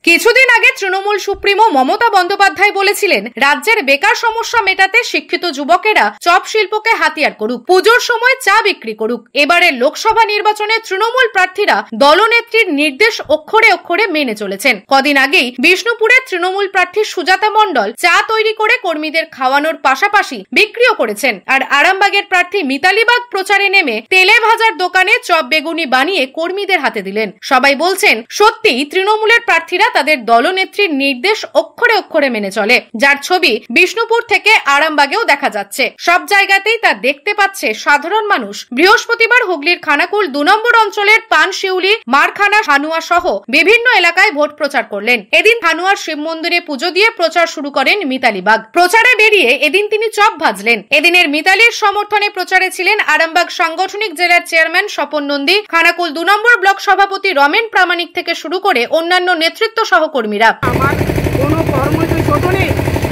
কিছুদিন আগে তৃণমূল সুপ্রিমো মমতা বন্দ্যোপাধ্যায় বলেছিলেন, রাজ্যের বেকার সমস্যা মেটাতে শিক্ষিত যুবকেরা চপ শিল্পকে হাতিয়ার করুক, পুজোর সময় চা বিক্রি করুক। এবারের লোকসভা নির্বাচনে তৃণমূল প্রার্থীরা দলনেত্রীর নির্দেশ অক্ষরে অক্ষরে মেনে চলেছেন। কদিন আগেই বিষ্ণুপুরের তৃণমূল প্রার্থী সুজাতা মণ্ডল চা তৈরি করে কর্মীদের খাওয়ানোর পাশাপাশি বিক্রিও করেছেন। আর আরামবাগের প্রার্থী মিতালি বাগ প্রচারে নেমে তেলে ভাজার দোকানে চপ বেগুনি বানিয়ে কর্মীদের হাতে দিলেন। সবাই বলছেন, সত্যিই তৃণমূলের প্রার্থীরা তাদের দলনেত্রীর নির্দেশ অক্ষরে অক্ষরে মেনে চলে, যার ছবি বিষ্ণুপুর থেকে আরামবাগেও দেখা যাচ্ছে। সব জায়গাতেই তা দেখতে পাচ্ছে সাধারণ মানুষ। বৃহস্পতিবার হুগলির খানাকুল 2 নম্বর অঞ্চলের পানশিউলি, মারখানা, হানুয়া সহ বিভিন্ন এলাকায় ভোট প্রচার করলেন। এদিন হানুয়ার শিব মন্দিরে পুজো দিয়ে প্রচার শুরু করেন মিতালি বাগ। প্রচারে বেরিয়ে এদিন তিনি চপ ভাজলেন। এদিনের মিতালির সমর্থনে প্রচারে ছিলেন আরামবাগ সাংগঠনিক জেলার চেয়ারম্যান স্বপন নন্দী, খানাকুল 2 নম্বর ব্লক সভাপতি রমেন প্রামাণিক থেকে শুরু করে অন্যান্য নেতৃত্ব সহকর্মীরা। আমার কোনো কর্মই তো ছোট নেই,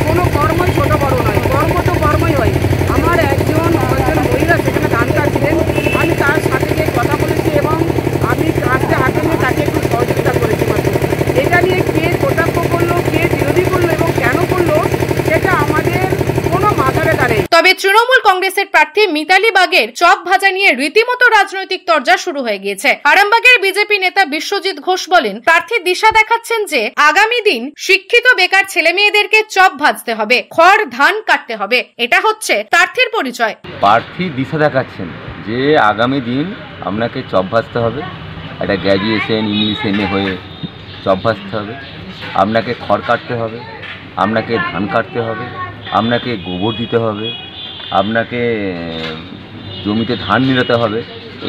কোনো কর্মই ছোট বড় নয়, কর্ম তো কর্মই হয়। আমার একজন মহিলা সেখানে ধান কাটছিলেন, আমি তার সাথে গিয়ে কথা বলেছি এবং আমি কাজটা হাতে নিয়ে তাকে একটু সহযোগিতা করেছি মাত্র। এটা নিয়ে কে কটাক্ষ করলো, কে বিরোধী করলো এবং কেন করলো সেটা আমাদের কোনো মাথায় দাঁড়ায়। তবে তৃণমূল কংগ্রেসের প্রার্থী মিতালি বাগের চপ ভাজা নিয়ে রীতিমতো রাজনৈতিক তরজা শুরু হয়ে গিয়েছে। আরামবাগের বিজেপি নেতা বিশ্বজিৎ ঘোষ বলেন, প্রার্থী দিশা দেখাচ্ছেন যে আগামী দিন শিক্ষিত বেকার ছেলে মেয়েদেরকে চপ ভাজতে হবে, খড় ধান কাটতে হবে। এটা হচ্ছে প্রার্থীর পরিচয়। প্রার্থী দিশা দেখাচ্ছেন যে আগামী দিন আপনাকে চপ ভাজতে হবে, একটা গ্র্যাজুয়েশন ইংলিশ এমএ হয়ে চপ ভাজতে হবে, আপনাকে খড় কাটতে হবে, আপনাকে ধান কাটতে হবে, আপনাকে গোবর দিতে হবে, আপনাকে জমিতে ধান নিড়াতে হবে।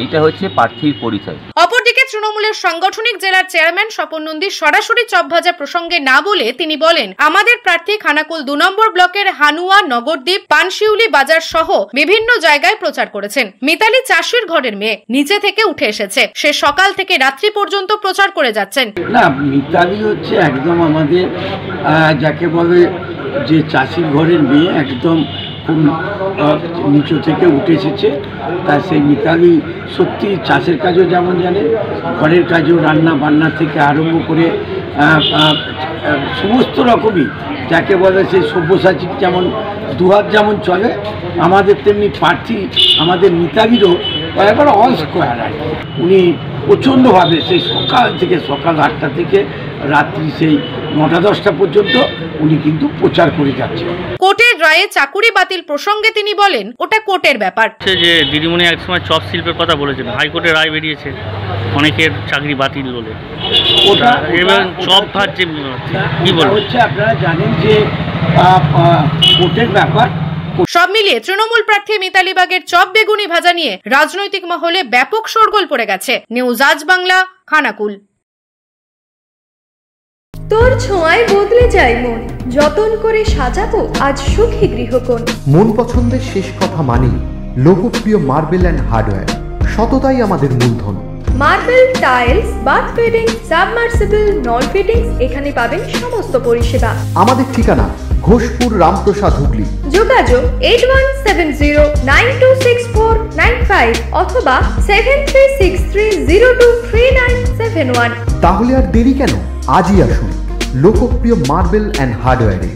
এইটা হচ্ছে প্রার্থীর পরিচয়। অপরদিকে তৃণমূলের সাংগঠনিক জেলার চেয়ারম্যান স্বপন নন্দী সরাসরি চপ ভাজা প্রসঙ্গে না বলে তিনি বলেন, আমাদের প্রার্থী খানাকুল 2 নম্বর ব্লকের হানুয়া, নগরদ্বীপ, পানশিউলি বাজার সহ বিভিন্ন জায়গায় প্রচার করেছেন। মিতালি চাষির ঘরের মেয়ে, নিচে থেকে উঠে এসেছে। সে সকাল থেকে রাত্রি পর্যন্ত প্রচার করে যাচ্ছেন। না, মিতালি হচ্ছে একদম আমাদের যাকে বলে যে চাষির ঘরের মেয়ে, একদম খুব নিচু থেকে উঠে এসেছে। তাই সেই মিতালি সত্যি চাষের কাজও যেমন জানে, ঘরের কাজও রান্না বান্না থেকে আরম্ভ করে সমস্ত রকমই যাকে বলে সেই সব্যসাচী যেমন দুহাত যেমন চলে, আমাদের তেমনি প্রার্থী আমাদের মিতালিরও একবার অল স্কোয়ার আর কি। উনি প্রচণ্ডভাবে সেই সকাল 8টা থেকে রাত্রি সেই 9টা-10টা পর্যন্ত উনি কিন্তু প্রচার করে যাচ্ছেন। কোর্টের রায়ে চাকুরি বাতিল প্রসঙ্গে তিনি বলেন, ওটা কোর্টের ব্যাপার। যে দিদিমণি একসময় চপ শিল্পের কথা বলেছেন, হাইকোর্টের রায় বেরিয়েছে অনেকের চাকরি বাতিল বলে। ওটা এবং চপ ভাত যে কি হচ্ছে আপনারা জানেন যে কোর্টের ব্যাপার। সব মিলিয়ে তৃণমূল প্রার্থী মিতালি বাগের চপ বেগুনি ভাজা নিয়ে রাজনৈতিক মহলে ব্যাপক শোরগোল পড়ে গেছে। নিউজ আজ বাংলা, খানাকুল। তোর ছোঁয়ায় বদলে যায় মন, যতন করে সাজাবো আজ সুখী গৃহকোণ। মন পছন্দের শেষ কথা মানি লোকপ্রিয় মার্বেল অ্যান্ড হার্ডওয়্যার, সততাই আমাদের মূলধন। Marble, tiles, bath fitting, submersible, নল ফিটিংস, এখানে পাবেন সমস্ত পরিষেবা। আমাদের ঠিকানা ঘোষপুর, রামপ্রসাদ, হুগলি। যোগাযোগ 8170926495 অথবা 7363023971। তাহলে আর দেরি কেন, আজই আসুন লোকপ্রিয় মার্বেল অ্যান্ড হার্ডওয়্যারে।